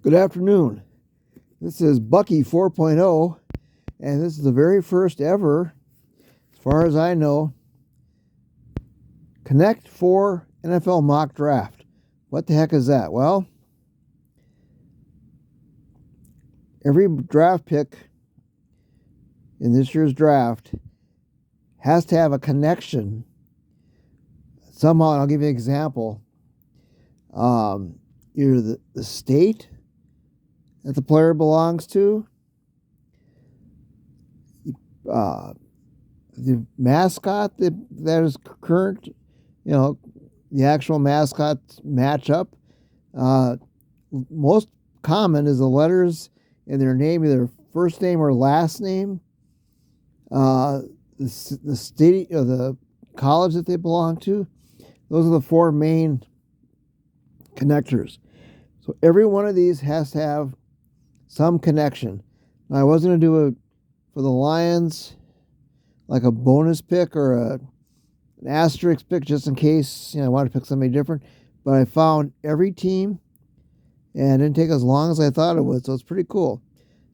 Good afternoon. This is Bucky 4.0, and this is the very first ever, as far as I know, Connect 4 NFL mock draft. What the heck is that? Well, every draft pick in this year's draft has to have a connection somehow. And I'll give you an example. Either the state that the player belongs to, the mascot that is current, the actual mascot matchup. Most common is the letters in their name, either first name or last name, the state or the college that they belong to. Those are the four main connectors. So every one of these has to have some connection. Now, I wasn't going to do it for the Lions, like a bonus pick or an asterisk pick, just in case I want to pick somebody different. But I found every team, and it didn't take as long as I thought it would, so it's pretty cool.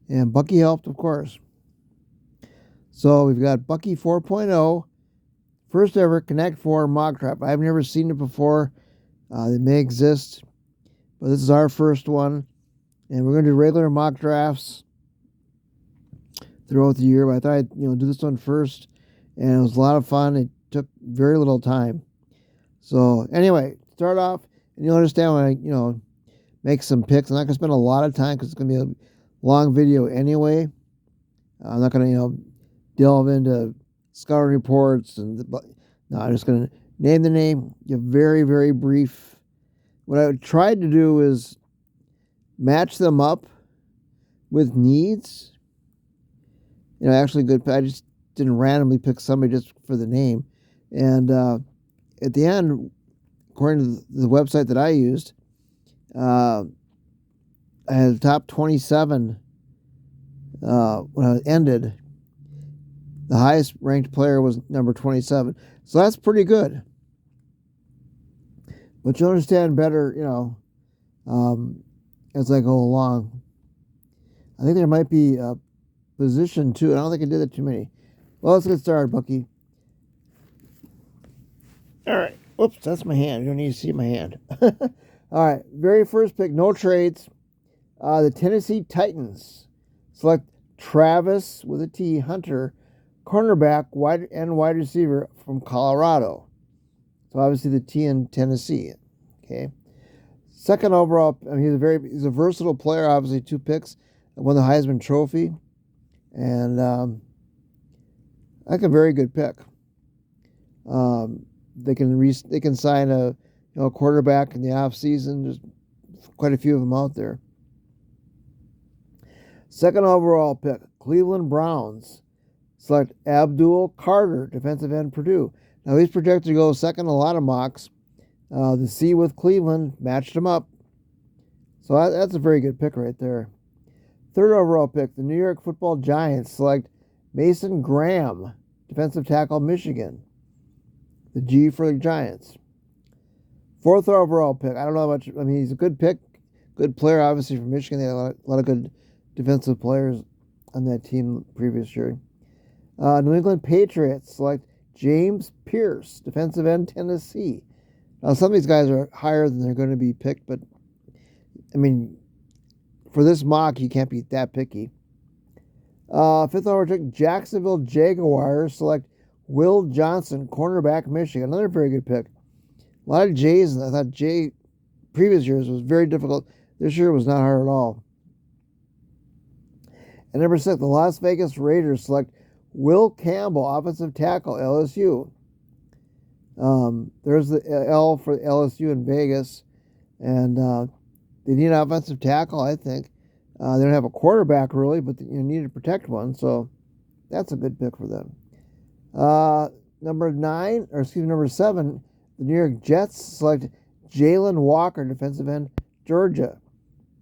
And Bucky helped, of course. So we've got Bucky 4.0, first ever Connect 4 mock draft. I've never seen it before. They may exist, but this is our first one. And we're going to do regular mock drafts throughout the year. But I thought I'd do this one first, and it was a lot of fun. It took very little time. So anyway, start off, and you'll understand when I make some picks. I'm not going to spend a lot of time because it's going to be a long video anyway. I'm not going to delve into scouting reports no, I'm just going to name the name. Give very, very brief. What I tried to do is match them up with needs. Actually good. I just didn't randomly pick somebody just for the name. And at the end, according to the website that I used, I had the top 27 when I ended. The highest ranked player was number 27. So that's pretty good. But you'll understand better, as I go along. I think there might be a position too. I don't think I did that too many. Well, let's get started, Bucky. All right. Whoops, that's my hand. You don't need to see my hand. All right. Very first pick, no trades. The Tennessee Titans select Travis, with a T, Hunter, cornerback, wide receiver from Colorado. So obviously the T in Tennessee. Okay. Second overall, he's a versatile player. Obviously, 2 picks, won the Heisman Trophy, and like a very good pick. They can sign a quarterback in the off season. There's quite a few of them out there. Second overall pick, Cleveland Browns select Abdul Carter, defensive end, Purdue. Now he's projected to go second in a lot of mocks. The C with Cleveland matched him up. So that's a very good pick right there. Third overall pick, the New York Football Giants select Mason Graham, defensive tackle, Michigan. The G for the Giants. Fourth overall pick, I don't know much. He's a good pick, good player, obviously, from Michigan. They had a lot of good defensive players on that team previous year. New England Patriots select James Pierce, defensive end, Tennessee. Now, some of these guys are higher than they're going to be picked, but, for this mock, you can't be that picky. Fifth overall pick, Jacksonville Jaguars select Will Johnson, cornerback, Michigan. Another very good pick. A lot of J's, and I thought J previous years was very difficult. This year was not hard at all. And number 6, the Las Vegas Raiders select Will Campbell, offensive tackle, LSU. There's the L for LSU in Vegas, and they need an offensive tackle, I think. They don't have a quarterback, really, but you need to protect one, so that's a good pick for them. Number 7, the New York Jets select Jalen Walker, defensive end, Georgia.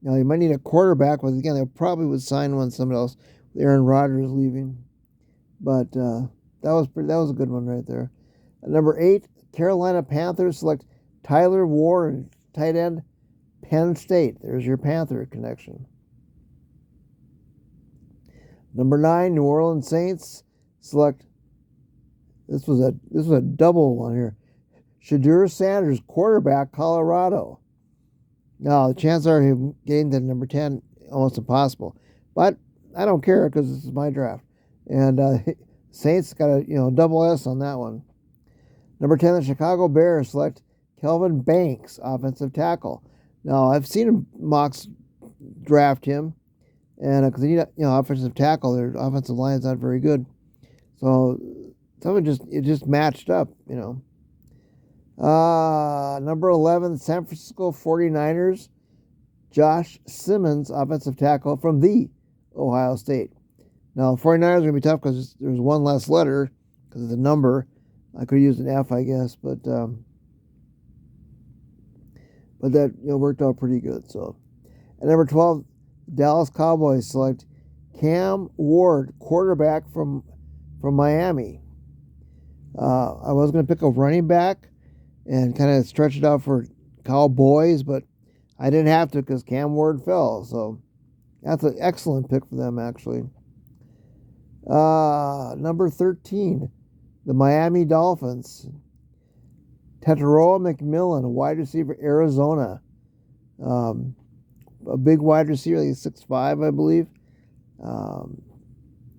Now, you might need a quarterback, but again, they probably would sign somebody else. Aaron Rodgers leaving. But that was a good one right there. Number 8, Carolina Panthers select Tyler Ward, tight end, Penn State. There's your Panther connection. Number 9, New Orleans Saints select. This was a double one here. Shedeur Sanders, quarterback, Colorado. Now the chances are him getting to number 10 almost impossible, but I don't care because this is my draft. And Saints got a double S on that one. Number 10, the Chicago Bears select Kelvin Banks, offensive tackle. Now I've seen mocks draft him, and because they need offensive tackle, their offensive line is not very good, so it just matched up, Number 11, San Francisco 49ers, Josh Simmons, offensive tackle from the Ohio State. Now, 49ers are going to be tough because there's one less letter because of the number. I could use an F, I guess, but that worked out pretty good. So, at number 12, Dallas Cowboys select Cam Ward, quarterback from Miami. I was going to pick a running back and kind of stretch it out for Cowboys, but I didn't have to because Cam Ward fell. So that's an excellent pick for them, actually. Number 13, the Miami Dolphins. Tetairoa McMillan, a wide receiver, Arizona. A big wide receiver, like 6'5", I believe.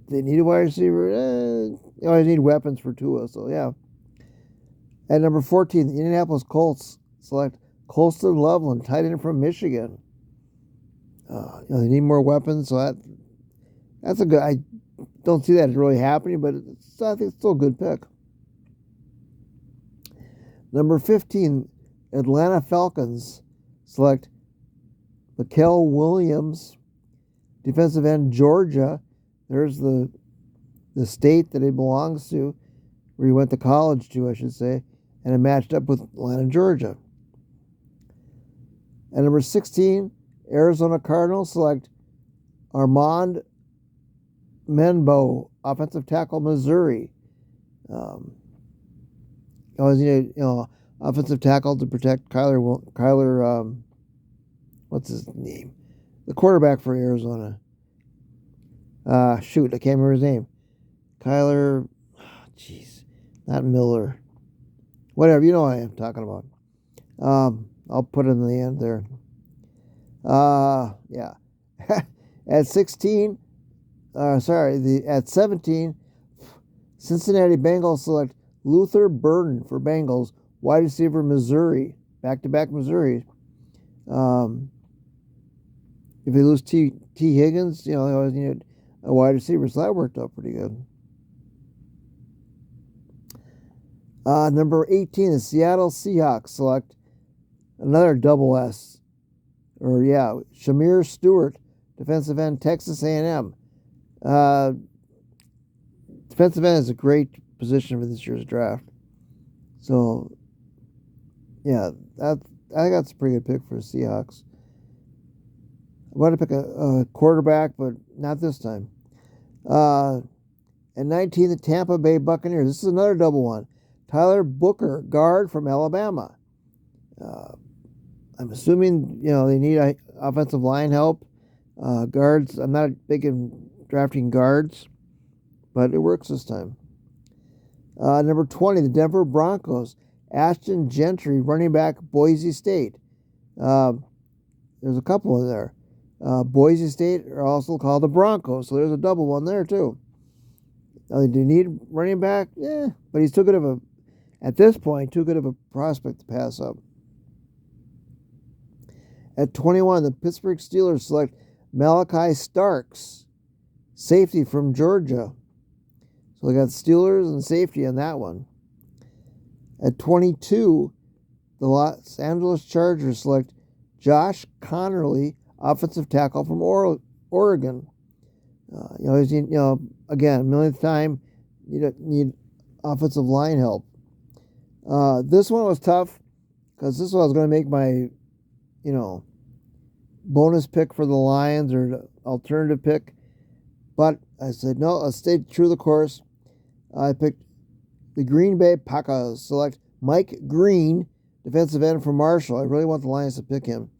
They need a wide receiver. They always need weapons for Tua, so yeah. At number 14, the Indianapolis Colts select Colston Loveland, tight end from Michigan. They need more weapons, so that's a good. I don't see that really happening, but I think it's still a good pick. Number 15, Atlanta Falcons select Mikael Williams, defensive end, Georgia. There's the state that he belongs to, where he went to college to, I should say, and it matched up with Atlanta, Georgia. At number 16, Arizona Cardinals select Armand Menbo, offensive tackle, Missouri. Always need offensive tackle to protect Kyler. What's his name? The quarterback for Arizona. Shoot, I can't remember his name. Kyler. Jeez, not Miller. Whatever, you know what I am talking about. I'll put it in the end there. Yeah. At 16, at 17, Cincinnati Bengals select Luther Burden for Bengals, wide receiver, Missouri. Back-to-back Missouri. If they lose T. Higgins, they always need a wide receiver, so that worked out pretty good. Number 18, the Seattle Seahawks select another double S. Shamir Stewart, defensive end, Texas A&M. Defensive end is a great position for this year's draft. So, yeah, I think that's a pretty good pick for the Seahawks. I wanted to pick a quarterback, but not this time. At 19, the Tampa Bay Buccaneers. This is another double one. Tyler Booker, guard from Alabama. I'm assuming, they need offensive line help. Guards, I'm not big in drafting guards, but it works this time. Number 20, the Denver Broncos. Ashton Gentry, running back, Boise State. There's a couple in there. Boise State are also called the Broncos, so there's a double one there too. Now, do you need running back? Yeah, but he's too good of a prospect to pass up. At 21, the Pittsburgh Steelers select Malachi Starks, safety from Georgia. So they got Steelers and safety on that one. At 22, the Los Angeles Chargers select Josh Connerly, offensive tackle from Oregon. Again, millionth time, you need offensive line help. This one was tough because this one I was going to make my, bonus pick for the Lions or the alternative pick. But I said, no, I'll stay true to the course. I picked the Green Bay Packers. Select Mike Green, defensive end from Marshall. I really want the Lions to pick him.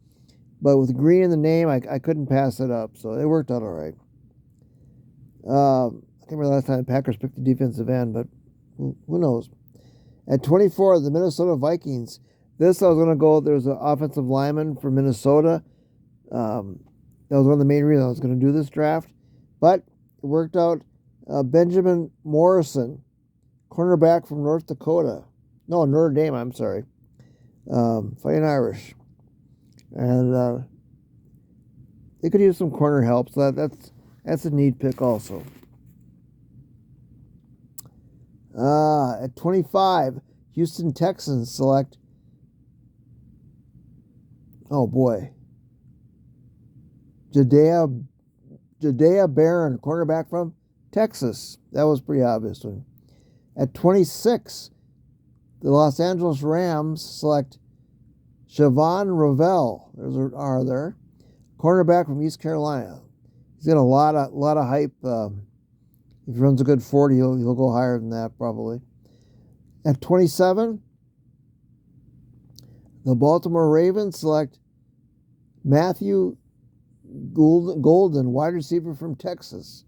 But with green in the name, I couldn't pass it up, so it worked out all right. I can't remember the last time the Packers picked a defensive end, but who knows? At 24, the Minnesota Vikings. This I was going to go, there's an offensive lineman for Minnesota. That was one of the main reasons I was going to do this draft. But it worked out. Benjamin Morrison, cornerback from North Dakota. No, Notre Dame, I'm sorry. Fighting Irish. And they could use some corner help, so that's a neat pick also. At 25, Houston Texans select, oh boy, Jadea Barron, cornerback from Texas. That was a pretty obvious one. At 26, the Los Angeles Rams select Siobhan Ravel. There's an R there. Cornerback from East Carolina. He's got a lot of hype. If he runs a good 40, he'll go higher than that probably. At 27, the Baltimore Ravens select Matthew Golden, wide receiver from Texas.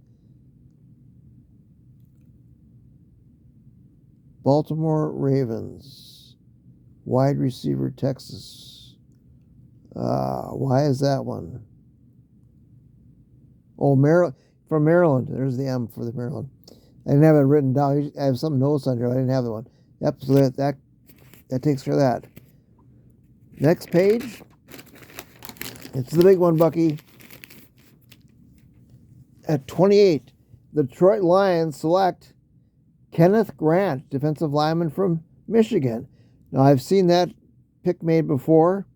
Baltimore Ravens, wide receiver, Texas. Why is that one? Oh, from Maryland. There's the M for the Maryland. I didn't have it written down. I have some notes on here. I didn't have the one. Yep, so that takes care of that. Next page. It's the big one, Bucky. At 28, the Detroit Lions select Kenneth Grant, defensive lineman from Michigan. Now, I've seen that pick made before,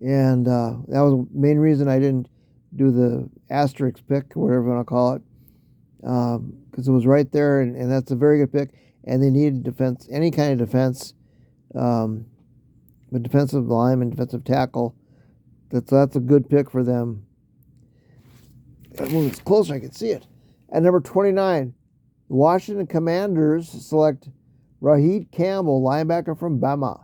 and that was the main reason I didn't do the asterisk pick, or whatever you want to call it, because it was right there, and that's a very good pick, and they needed defense, any kind of defense, but defensive lineman, defensive tackle, that's a good pick for them. Move this closer, I can see it. At number 29, the Washington Commanders select Raheed Campbell, linebacker from Bama.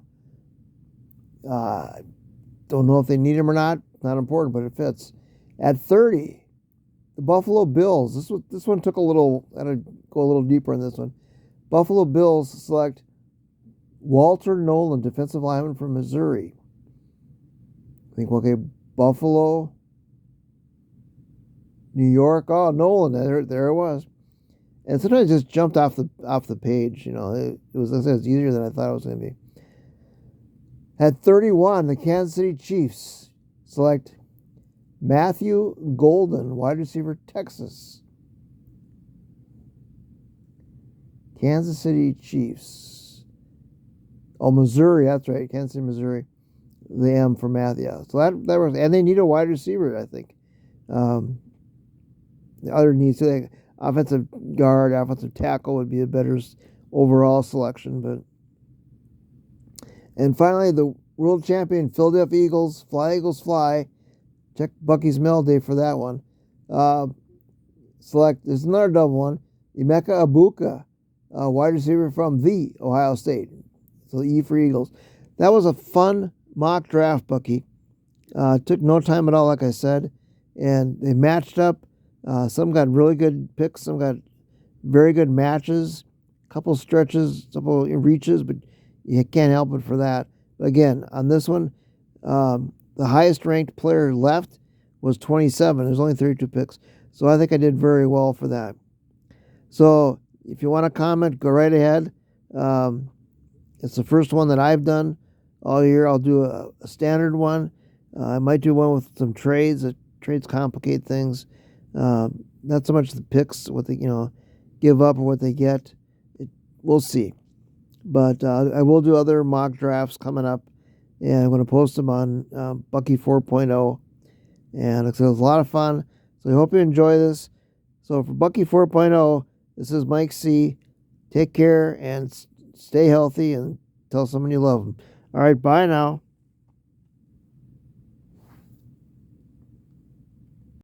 Don't know if they need him or not. Not important, but it fits. At 30, the Buffalo Bills. This one took a little. I had to go a little deeper in this one. Buffalo Bills select Walter Nolan, defensive lineman from Missouri. I think, okay, Buffalo, New York. Oh, Nolan. There it was. And sometimes it just jumped off the page. You know, it was easier than I thought it was going to be. At 31, the Kansas City Chiefs select Matthew Golden, wide receiver, Texas. Kansas City Chiefs. Oh, Missouri, that's right. Kansas City, Missouri. The M for Matthew. So that works. And they need a wide receiver, I think. The other needs, so offensive guard, offensive tackle would be a better overall selection. And finally, the world champion Philadelphia Eagles, Fly Eagles Fly. Check Bucky's mail day for that one. Select, there's another double one, Emeka Abuka, wide receiver from the Ohio State. So E for Eagles. That was a fun mock draft, Bucky. Took no time at all, like I said. And they matched up. Some got really good picks. Some got very good matches. A couple stretches, a couple reaches, but you can't help it for that. But again, on this one, the highest ranked player left was 27. There's only 32 picks. So I think I did very well for that. So if you want to comment, go right ahead. It's the first one that I've done all year. I'll do a standard one. I might do one with some trades. Trades complicate things. Not so much the picks, what they give up or what they get. We'll see. But I will do other mock drafts coming up, and I'm going to post them on Bucky 4.0. And it was a lot of fun. So I hope you enjoy this. So for Bucky 4.0, this is Mike C. Take care and stay healthy and tell someone you love them. All right, bye now.